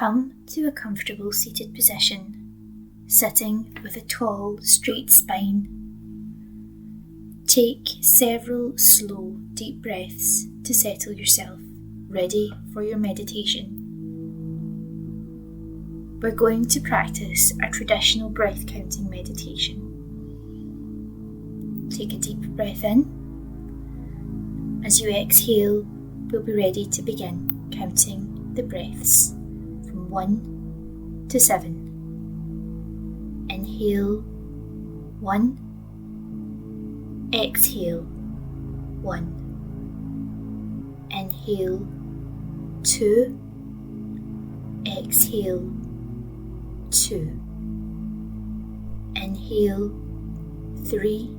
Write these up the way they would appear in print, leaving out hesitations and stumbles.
Come to a comfortable seated position, sitting with a tall, straight spine. Take several slow, deep breaths to settle yourself, ready for your meditation. We're going to practice a traditional breath counting meditation. Take a deep breath in. As you exhale, we'll be ready to begin counting the breaths from 1 to 7. Inhale 1, exhale 1. Inhale 2, exhale 2. Inhale 3,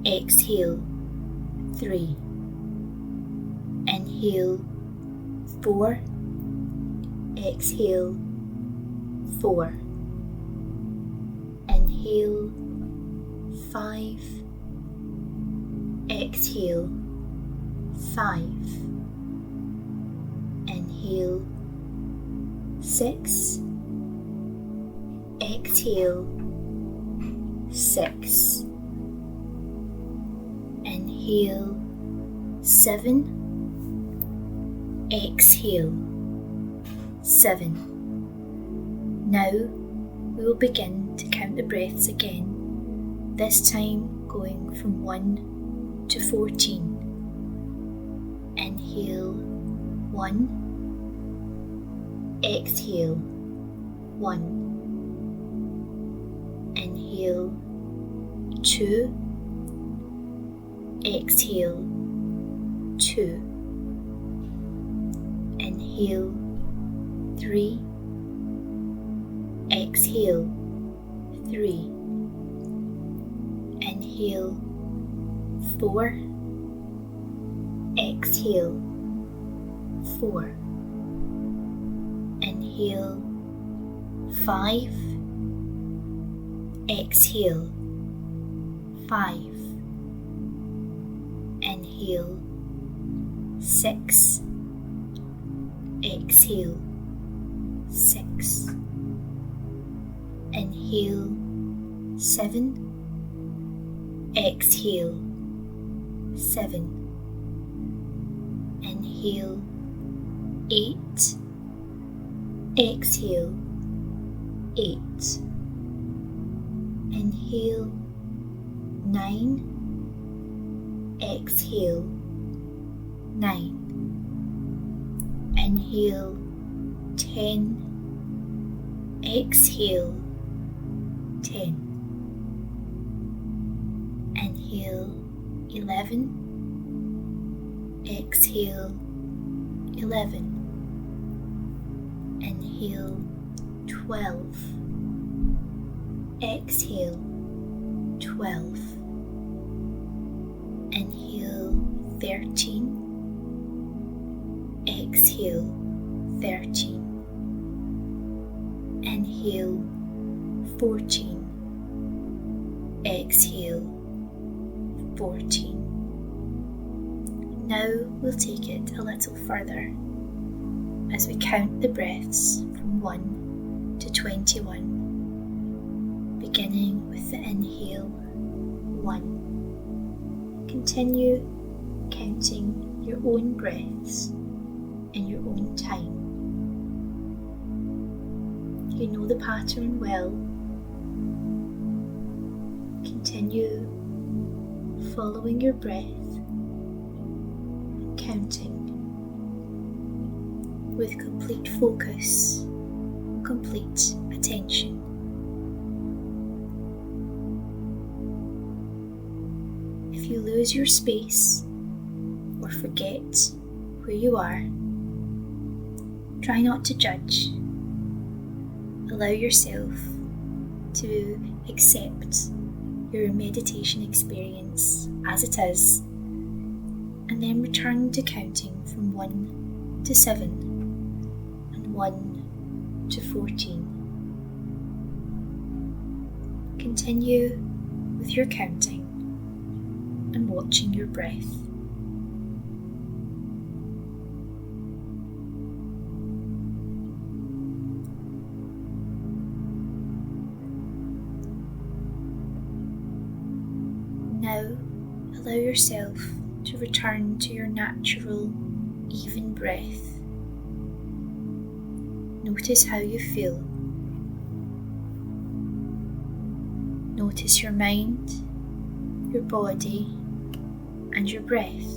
exhale 3. Inhale 4, exhale 4. Inhale 5, exhale 5. Inhale 6, exhale 6. Inhale 7, exhale 7. Now we will begin to count the breaths again, this time going from 1 to 14. Inhale 1, exhale 1. Inhale 2, exhale 2. Inhale 3, exhale 3. Inhale 4, exhale 4. Inhale 5, exhale 5. Inhale 6, exhale 6. Inhale 7, exhale 7. Inhale 8, exhale 8. Inhale 9, exhale 9. Inhale 10, exhale 10. Inhale 11, exhale 11. Inhale 12, exhale 12. Inhale 13, exhale 13. Inhale 14, exhale 14. Now we'll take it a little further as we count the breaths from 1 to 21, beginning with the inhale 1. Continue counting your own breaths in your own time. You know the pattern well. Continue following your breath and counting with complete focus, complete attention. If you lose your space or forget where you are, try not to judge. Allow yourself to accept your meditation experience as it is, and then return to counting from 1 to 7 and 1 to 14. Continue with your counting and watching your breath. Allow yourself to return to your natural, even breath. Notice how you feel. Notice your mind, your body, and your breath.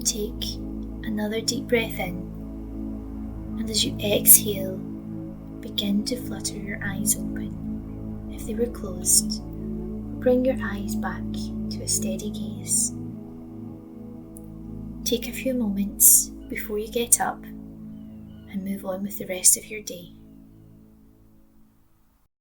Take another deep breath in, and as you exhale, begin to flutter your eyes open if they were closed. Bring your eyes back to a steady gaze. Take a few moments before you get up and move on with the rest of your day.